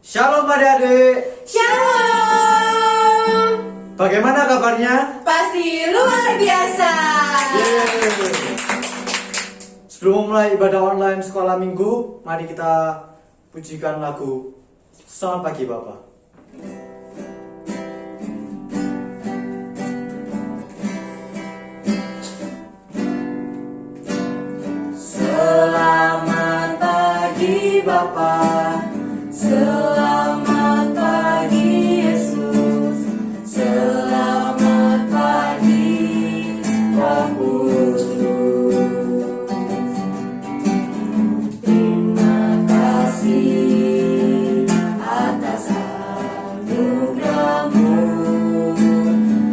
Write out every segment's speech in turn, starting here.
Shalom adik-adik. Shalom. Bagaimana kabarnya? Pasti luar biasa. Yeay. Sebelum mulai ibadah online sekolah minggu, mari kita pujikan lagu Selamat Pagi Bapak. Selamat pagi Bapa. Selamat pagi Yesus. Selamat pagi Roh Kudus. Terima kasih atas anugerah-Mu.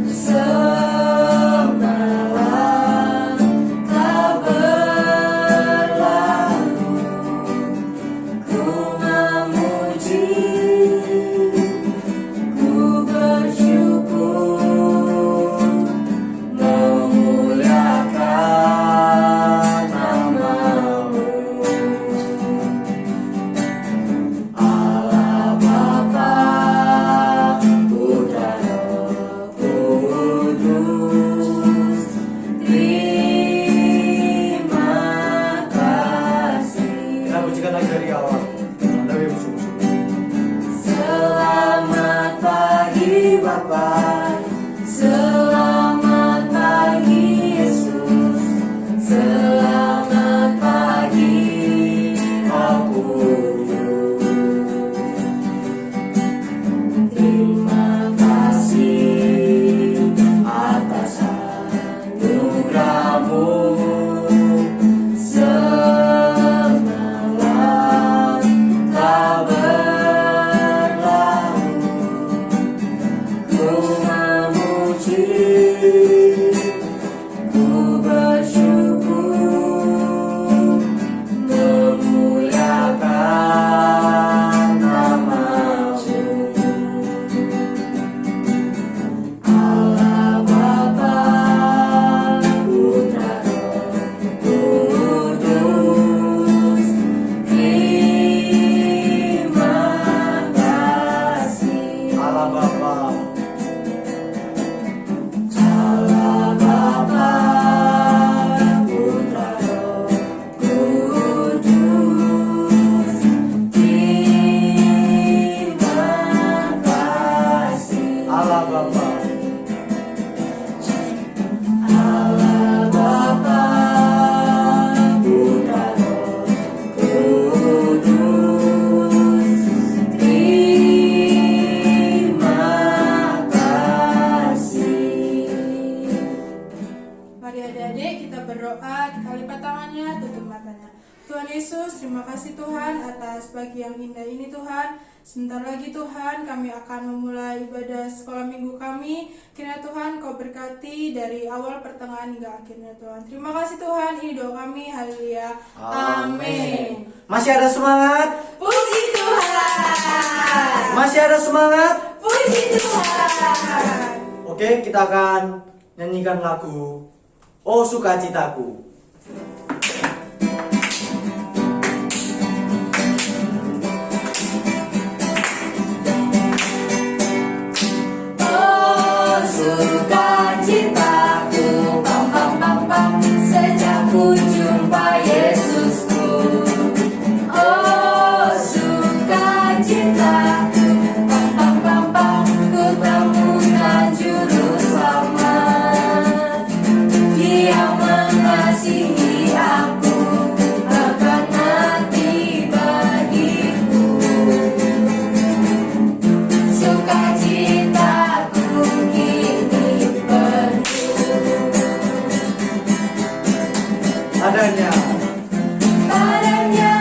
Semalam telah berlalu, ku memuji, ku bersyukur, memuliakan nama-Mu. Allah Bapa, Putra Roh Kudus, terima kasih. Kita pujikan lagi dari awal. Anda bersungguh-sungguh. Selamat pagi Bapa. Selamat pagi Yesus. Selamat pagi Roh Kudus. Terima kasih atas anugerah-Mu. Semalam telah berlalu, ku memuji, ku bersyukur, memuliakan nama-Mu. Allah Bapa, Putra Roh Kudus, terima kasih. Allah Bapa. Allah Bapa, Putra Roh Kudus, terima kasih. Allah Bapa. Allah Bapa, Putra Roh Kudus, terima kasih. Mari adik-adik kita berdoa, kita lipat tangannya, tutup matanya. Tuhan Yesus, terima kasih Tuhan atas pagi yang indah ini Tuhan. Sebentar lagi Tuhan kami akan memulai ibadah sekolah minggu kami. Kiranya Tuhan Kau berkati dari awal pertengahan hingga akhirnya Tuhan. Terima kasih Tuhan, ini doa kami, haleluya. Amin. Masih ada semangat? Puji Tuhan. Masih ada semangat? Puji Tuhan. Oke, kita akan nyanyikan lagu Oh Sukacitaku. Oh sukacitaku, pam pam pam pam, sejak ku jumpa Yesusku. Oh sukacitaku, pam pam pam pam, ku temukan juru selamat. Dia mengasihi aku, bahkan mati bagiku. Sukacitaku kini penuh. Adanya. Padanya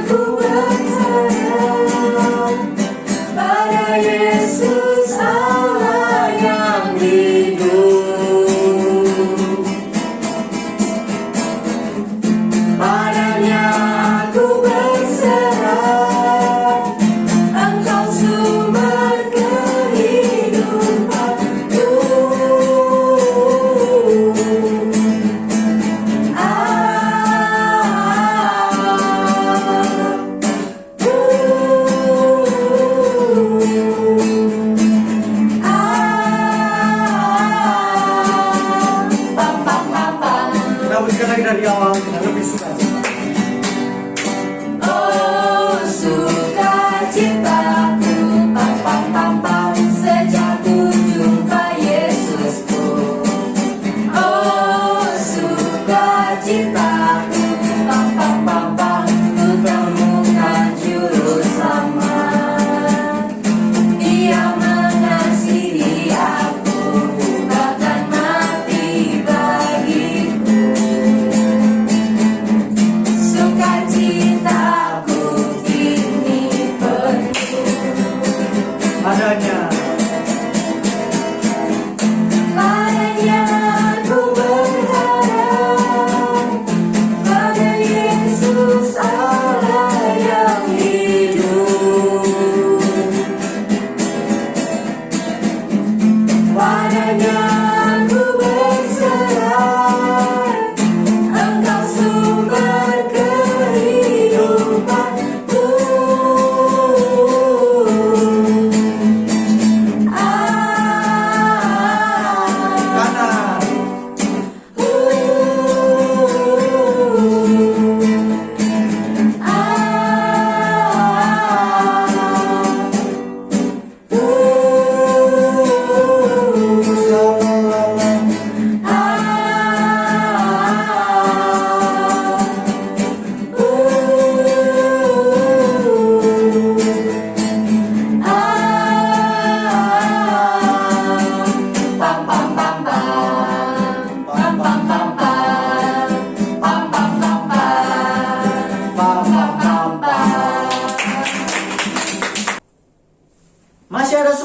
ku bersandar,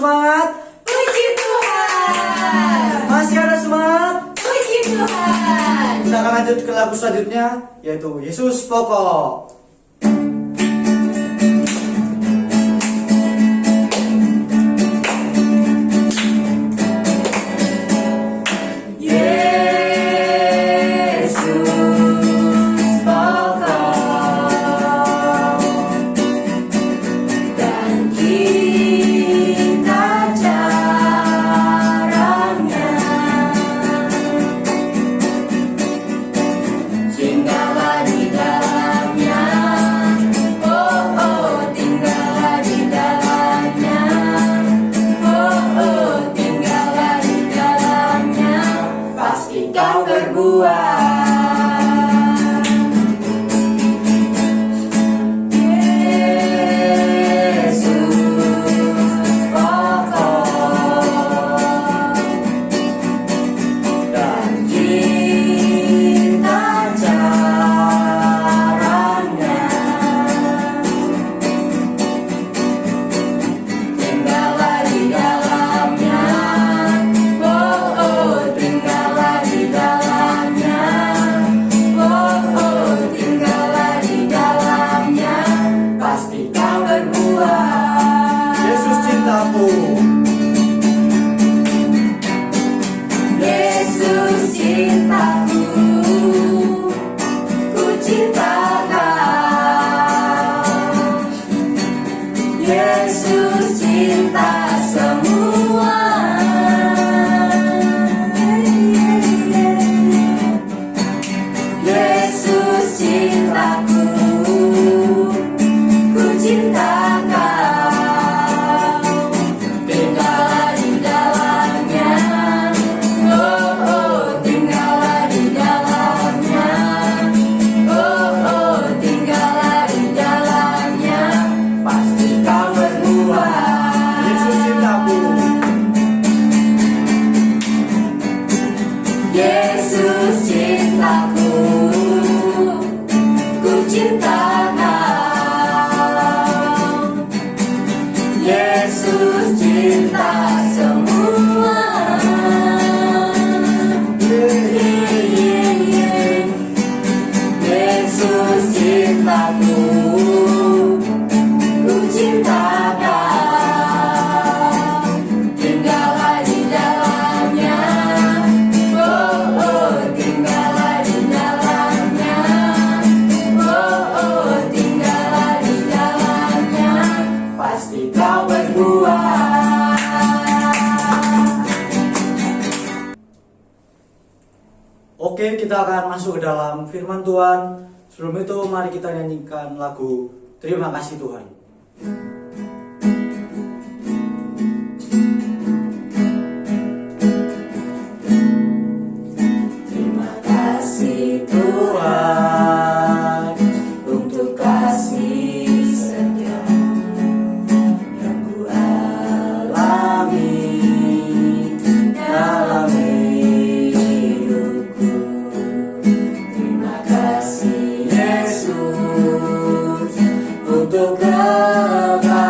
semangat? Puji Tuhan. Masih ada semangat? Puji Tuhan. Kita akan lanjut ke lagu selanjutnya, yaitu Yesus Pokok. Oke, kita akan masuk ke dalam firman Tuhan. Sebelum itu mari kita nyanyikan lagu Terima Kasih Tuhan. Terima kasih Tuhan untuk kasih setia yang ku alami dalam hidupku. Terima kasih Yesus untuk kebaikan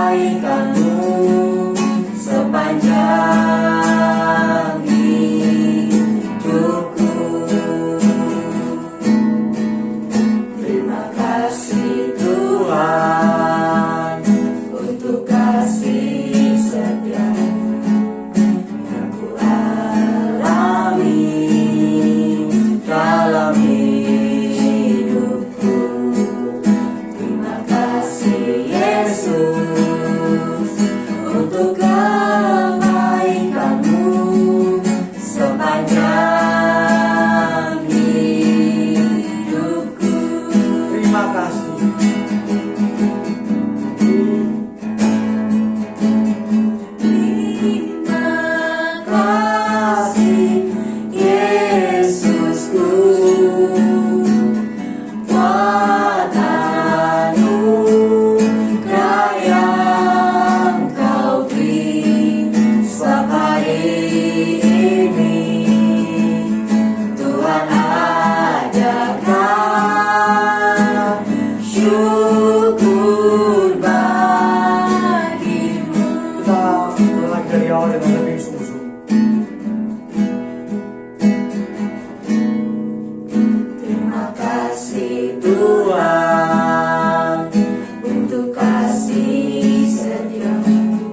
kasih setiamu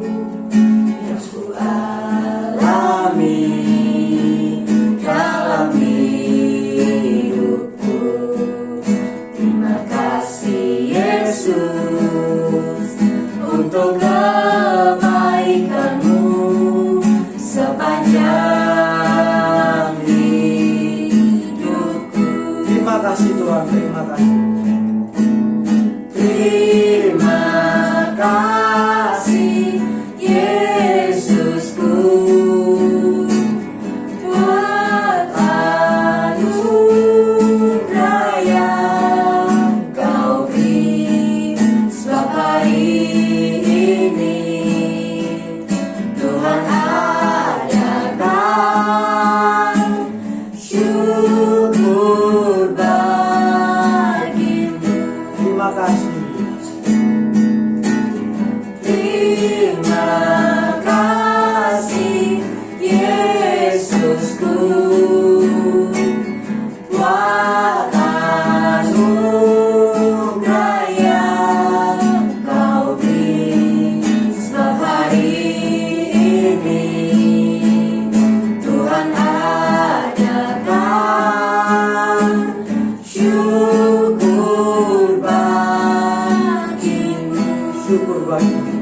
yang ku alami dalam hidupku. Terima kasih Yesus untuk kebaikanmu sepanjang hidupku. Terima kasih Tuhan, terima kasih. Terima kasih Yesusku buat anugerah yang Kau beri. Sebab hari ini Tuhan adakan syukur bagimu. Terima kasih. Terima kasih Yesusku buat anugerah yang Kau beri. Sebab hari ini Tuhan adakan syukur bagimu. Syukur bagimu.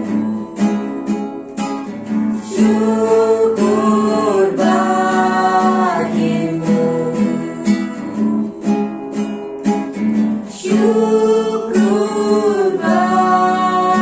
Syukur bagimu. Syukur bagimu.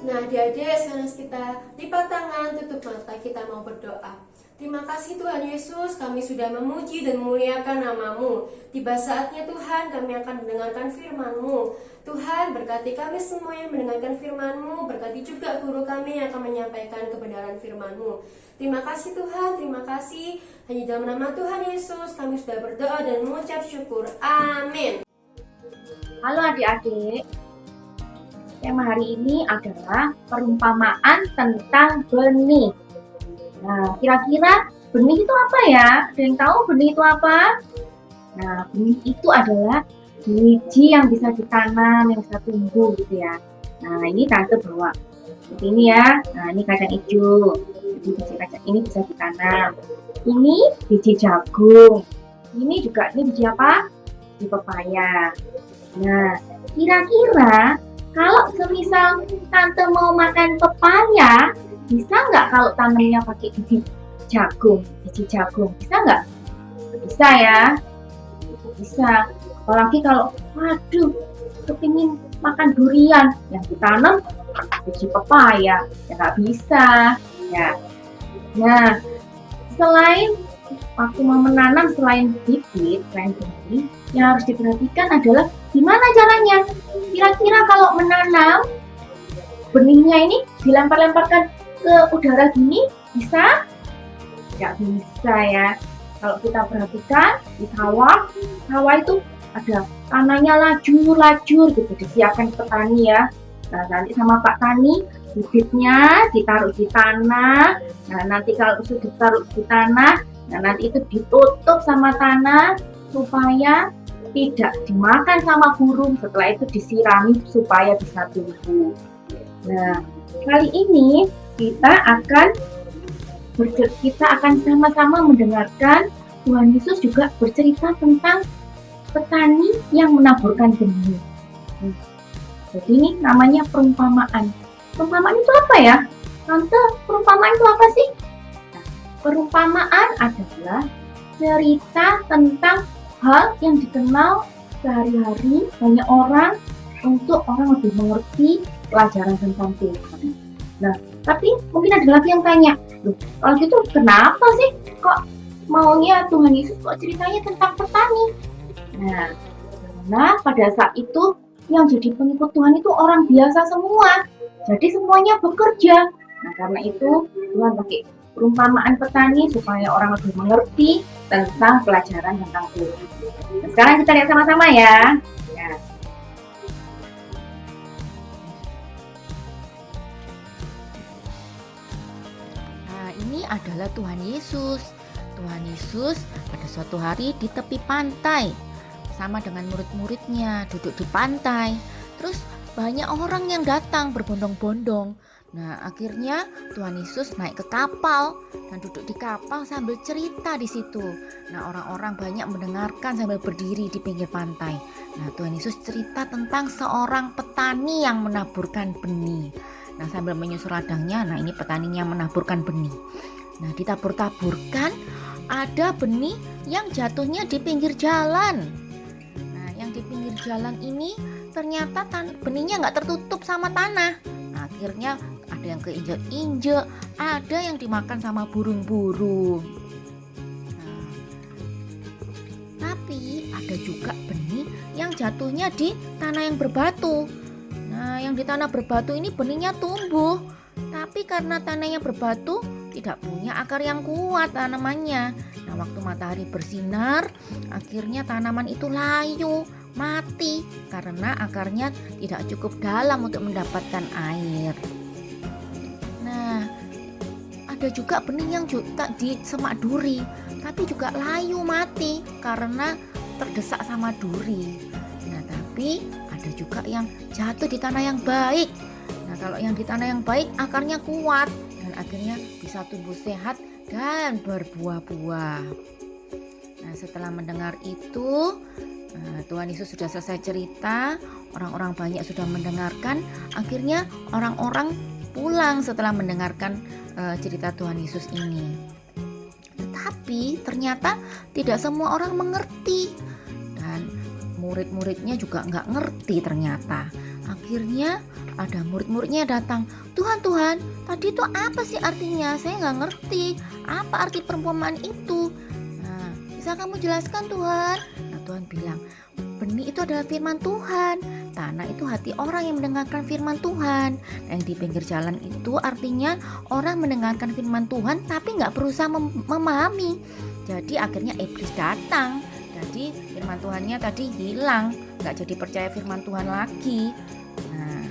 Nah, adik-adik, sekarang kita lipat tangan, tutup mata, kita mau berdoa. Terima kasih Tuhan Yesus, kami sudah memuji dan memuliakan nama-Mu. Tiba saatnya Tuhan, kami akan mendengarkan firman-Mu. Tuhan, berkati kami semua yang mendengarkan firman-Mu, berkati juga guru kami yang akan menyampaikan kebenaran firman-Mu. Terima kasih Tuhan, terima kasih. Hanya dalam nama Tuhan Yesus, kami sudah berdoa dan mengucap syukur. Amin. Halo adik-adik, tema hari ini adalah perumpamaan tentang benih. Nah, kira-kira benih itu apa ya? Ada yang tahu benih itu apa? Nah, benih itu adalah biji yang bisa ditanam, yang bisa tumbuh gitu ya. Nah, ini tante bawa seperti ini ya. Nah, ini kacang hijau. Jadi biji kacang ini bisa ditanam. Ini biji jagung. Ini juga, ini biji apa? Biji pepaya. Nah, kira-kira kalau semisal tante mau makan pepaya, bisa nggak kalau tanamnya pakai biji jagung? Bisa nggak? Bisa ya, bisa. Apalagi kalau, waduh, kepingin makan durian, yang ditanam biji pepaya, ya nggak bisa. Ya. Nah, selain waktu mau menanam, selain bibit, selain benih, yang harus diperhatikan adalah gimana caranya. Kira-kira kalau menanam, benihnya ini dilempar-lemparkan ke udara gini, bisa? Nggak bisa ya. Kalau kita perhatikan di sawah itu ada tanahnya lajur-lajur gitu, disiapkan petani ya. Nah, nanti sama Pak Tani, bibitnya ditaruh di tanah. Nah, nanti kalau sudah ditaruh di tanah, nah nanti itu ditutup sama tanah supaya tidak dimakan sama burung. Setelah itu disirami supaya bisa tumbuh. Nah, kali ini kita akan sama-sama mendengarkan Tuhan Yesus juga bercerita tentang petani yang menaburkan benih. Jadi ini namanya perumpamaan. Perumpamaan itu apa ya? Tante, perumpamaan itu apa sih? Nah, perumpamaan adalah cerita tentang hal yang dikenal sehari-hari banyak orang untuk orang lebih mengerti pelajaran tentang Tuhan. Nah, tapi mungkin ada lagi yang tanya, loh, kalau gitu kenapa sih kok maunya Tuhan Yesus kok ceritanya tentang petani? Nah, karena pada saat itu yang jadi pengikut Tuhan itu orang biasa semua, jadi semuanya bekerja. Nah, karena itu Tuhan pakai perumpamaan petani supaya orang lebih mengerti tentang pelajaran tentang Tuhan. Nah, sekarang kita lihat sama-sama ya. Nah, ini adalah Tuhan Yesus. Tuhan Yesus pada suatu hari di tepi pantai sama dengan murid-muridnya duduk di pantai. Terus banyak orang yang datang berbondong-bondong. Nah, akhirnya Tuhan Yesus naik ke kapal dan duduk di kapal sambil cerita di situ. Nah, orang-orang banyak mendengarkan sambil berdiri di pinggir pantai. Nah, Tuhan Yesus cerita tentang seorang petani yang menaburkan benih. Nah, sambil menyusul ladangnya, nah ini petaninya menaburkan benih. Nah, ditabur-taburkan, ada benih yang jatuhnya di pinggir jalan. Nah, yang di pinggir jalan ini ternyata benihnya nggak tertutup sama tanah. Nah, akhirnya ada yang keinjek-injek, ada yang dimakan sama burung-burung. Nah, tapi ada juga benih yang jatuhnya di tanah yang berbatu. Nah, yang di tanah berbatu ini benihnya tumbuh, tapi karena tanahnya berbatu tidak punya akar yang kuat tanamannya. Nah, waktu matahari bersinar, akhirnya tanaman itu layu, mati karena akarnya tidak cukup dalam untuk mendapatkan air. Nah, ada juga benih yang di semak duri, tapi juga layu mati karena terdesak sama duri. Nah, tapi ada juga yang jatuh di tanah yang baik. Nah, kalau yang di tanah yang baik akarnya kuat dan akhirnya bisa tumbuh sehat dan berbuah-buah. Nah, setelah mendengar itu, Tuhan Yesus sudah selesai cerita, orang-orang banyak sudah mendengarkan, akhirnya orang-orang pulang setelah mendengarkan cerita Tuhan Yesus ini. Tetapi ternyata tidak semua orang mengerti dan murid-muridnya juga nggak ngerti ternyata. Akhirnya ada murid-muridnya datang, Tuhan, tadi itu apa sih artinya? Saya nggak ngerti, apa arti perumpamaan itu? Nah, bisa kamu jelaskan Tuhan? Nah, Tuhan bilang, benih itu adalah firman Tuhan, tanah itu hati orang yang mendengarkan firman Tuhan. Yang di pinggir jalan itu artinya orang mendengarkan firman Tuhan tapi nggak berusaha memahami. Jadi akhirnya iblis datang. Jadi firman Tuhannya tadi hilang, nggak jadi percaya firman Tuhan lagi. Nah,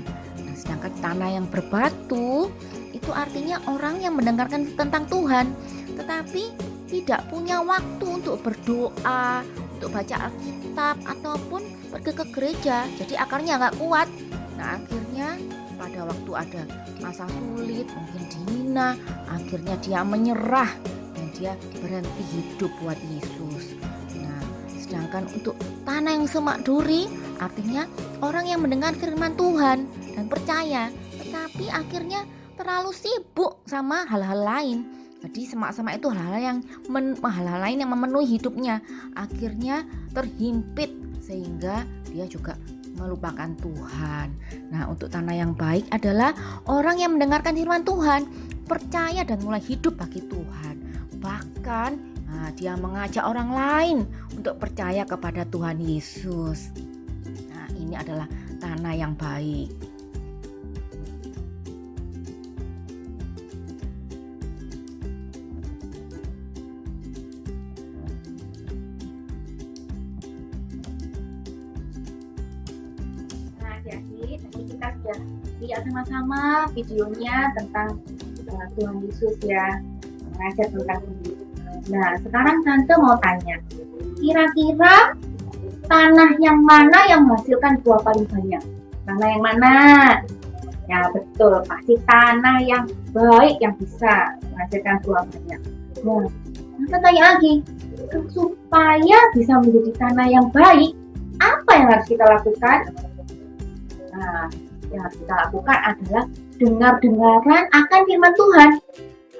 sedangkan tanah yang berbatu itu artinya orang yang mendengarkan tentang Tuhan, tetapi tidak punya waktu untuk berdoa, untuk baca Alkitab ataupun pergi ke gereja. Jadi akarnya nggak kuat. Nah, akhirnya pada waktu ada masa sulit, mungkin dihina, akhirnya dia menyerah dan dia berhenti hidup buat Yesus. Nah, sedangkan untuk tanah yang semak duri artinya orang yang mendengar firman Tuhan dan percaya, tetapi akhirnya terlalu sibuk sama hal-hal lain. Jadi semak-semak itu hal-hal lain yang memenuhi hidupnya, akhirnya terhimpit sehingga dia juga melupakan Tuhan. Nah, untuk tanah yang baik adalah orang yang mendengarkan firman Tuhan, percaya dan mulai hidup bagi Tuhan. Bahkan dia mengajak orang lain untuk percaya kepada Tuhan Yesus. Nah, ini adalah tanah yang baik. Jadi tadi kita sudah lihat sama-sama videonya tentang Tuhan Yesus ya, mengajar tentang ini. Nah, sekarang Tante mau tanya, kira-kira tanah yang mana yang menghasilkan buah paling banyak? Tanah yang mana? Ya betul, pasti tanah yang baik yang bisa menghasilkan buah banyak. Nah, Tante tanya lagi, supaya bisa menjadi tanah yang baik, apa yang harus kita lakukan? Nah, yang harus kita lakukan adalah dengar-dengaran akan firman Tuhan.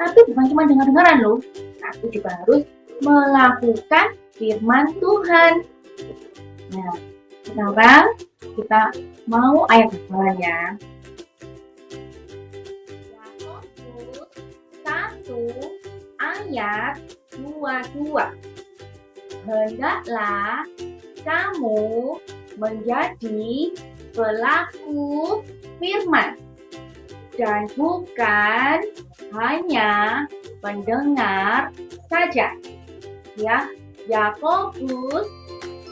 Tapi bukan cuma dengar-dengaran loh, tapi juga harus melakukan firman Tuhan. Nah, sekarang kita mau ayat hafalannya. Yakobus 1 ayat 22. Hendaklah kamu menjadi pelaku firman dan bukan hanya pendengar saja. Ya, Yakobus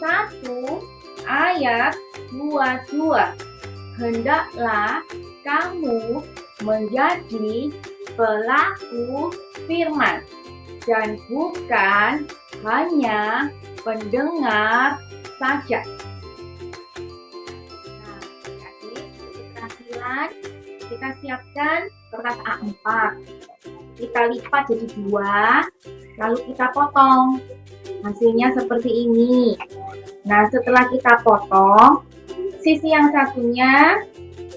1 ayat 22. Hendaklah kamu menjadi pelaku firman dan bukan hanya pendengar saja. Nah, adik-adik, untuk keterampilan kita siapkan kertas A4. Kita lipat jadi 2, lalu kita potong. Hasilnya seperti ini. Nah, setelah kita potong, sisi yang satunya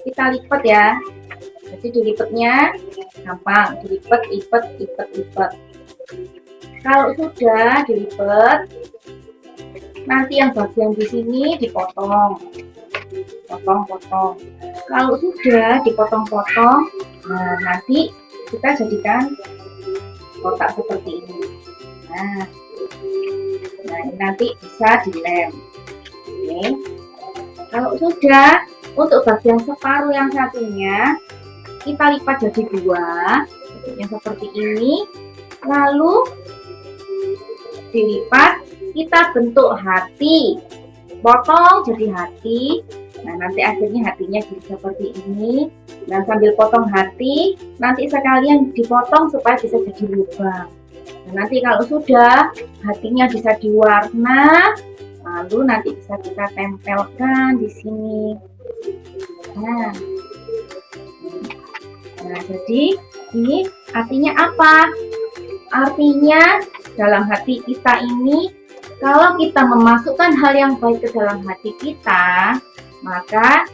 kita lipat ya. Jadi dilipatnya gampang, dilipat, lipat. Kalau sudah dilipat, nanti yang bagian di sini dipotong, potong. Kalau sudah dipotong-potong, nah nanti kita jadikan kotak seperti ini. Nah ini nanti bisa dilem. Oke. Kalau sudah, untuk bagian separuh yang satunya kita lipat jadi 2, yang seperti ini. Lalu dilipat, kita bentuk hati, potong jadi hati. Nah, nanti akhirnya hatinya jadi seperti ini. Dan sambil potong hati, nanti sekalian dipotong supaya bisa jadi lubang. Nah, nanti kalau sudah, hatinya bisa diwarna, lalu nanti bisa kita tempelkan di sini. Nah, jadi ini artinya apa? Artinya dalam hati kita ini, kalau kita memasukkan hal yang baik ke dalam hati kita, maka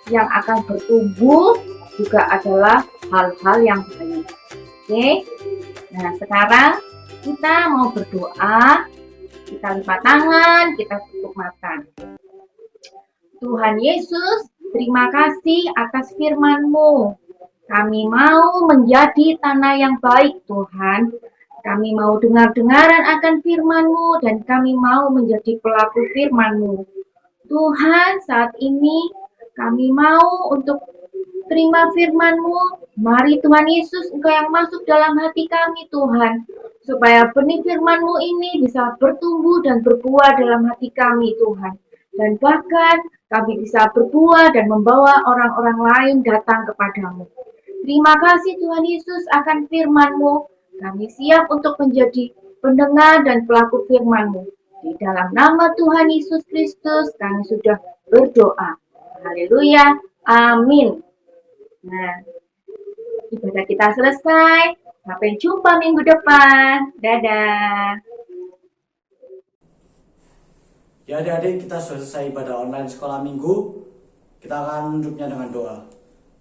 yang akan bertumbuh juga adalah hal-hal yang baik. Oke. Nah, sekarang kita mau berdoa. Kita lipat tangan, kita tutup mata. Tuhan Yesus, terima kasih atas firman-Mu. Kami mau menjadi tanah yang baik, Tuhan. Kami mau dengar-dengaran akan firman-Mu dan kami mau menjadi pelaku firman-Mu. Tuhan, saat ini kami mau untuk terima firman-Mu. Mari Tuhan Yesus, Engkau yang masuk dalam hati kami, Tuhan. Supaya benih firman-Mu ini bisa bertumbuh dan berbuah dalam hati kami, Tuhan. Dan bahkan kami bisa berbuah dan membawa orang-orang lain datang kepadamu. Terima kasih Tuhan Yesus akan firman-Mu. Kami siap untuk menjadi pendengar dan pelaku firman-Mu. Di dalam nama Tuhan Yesus Kristus kami sudah berdoa. Haleluya. Amin. Nah, ibadah kita selesai. Sampai jumpa minggu depan. Dadah. Ya adik-adik, kita sudah selesai ibadah online sekolah minggu. Kita akan menutupnya dengan doa.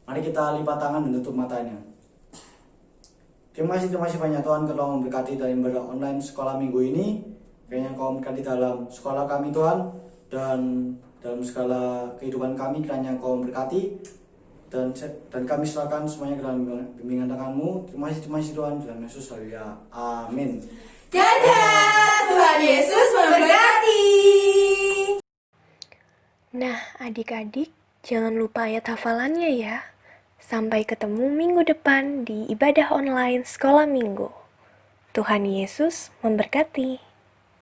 Mari kita lipat tangan dan tutup matanya. Terima kasih banyak Tuhan kalau memberkati dalam ibadah online sekolah minggu ini. Kiranya Kau memberkati dalam sekolah kami Tuhan, dan dalam segala kehidupan kami kiranya Kau memberkati, dan kami serahkan semuanya ke dalam bimbingan tangan-Mu. Terima kasih Tuhan, dalam Yesus, haleluya. Amin. Dadah, Tuhan Yesus memberkati. Nah, adik-adik, jangan lupa ayat hafalannya ya. Sampai ketemu minggu depan di ibadah online sekolah minggu. Tuhan Yesus memberkati.